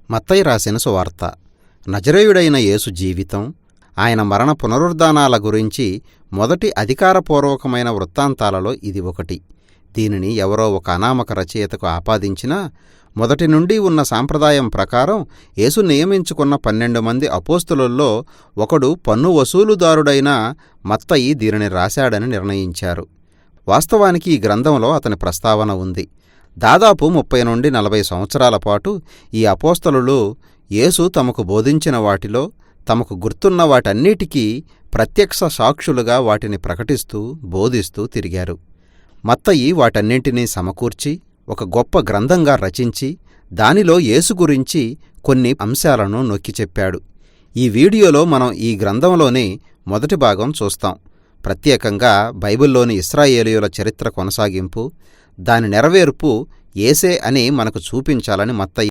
మత్తయి రాసిన సువార్త. నజరేయుడైన యేసు జీవితం, ఆయన మరణ పునరుద్ధానాల గురించి మొదటి అధికారపూర్వకమైన వృత్తాంతాలలో ఇది ఒకటి. దీనిని ఎవరో ఒక అనామక రచయితకు ఆపాదించినా, మొదటి నుండి ఉన్న సాంప్రదాయం ప్రకారం యేసు నియమించుకున్న 12 మంది అపోస్తలుల్లో ఒకడు పన్ను వసూలుదారుడైన మత్తయి దీనిని రాశాడని నిర్ణయించారు. వాస్తవానికి ఈ గ్రంథంలో అతని ప్రస్తావన ఉంది. దాదాపు 30 నుండి 40 సంవత్సరాల పాటు ఈ అపోస్తలులు యేసు తమకు బోధించిన వాటిలో తమకు గుర్తున్న వాటన్నిటికీ ప్రత్యక్ష సాక్షులుగా వాటిని ప్రకటిస్తూ బోధిస్తూ తిరిగారు. మత్తయి వాటన్నింటినీ సమకూర్చి ఒక గొప్ప గ్రంథంగా రచించి దానిలో యేసు గురించి కొన్ని అంశాలను నొక్కి చెప్పాడు. ఈ వీడియోలో మనం ఈ గ్రంథంలోని మొదటి భాగం చూస్తాం. ప్రత్యేకంగా బైబిల్లోని ఇశ్రాయేలీయుల చరిత్ర కొనసాగింపు, దాని నెరవేర్పు యేసే అని మనకు చూపించాలని మత్తయి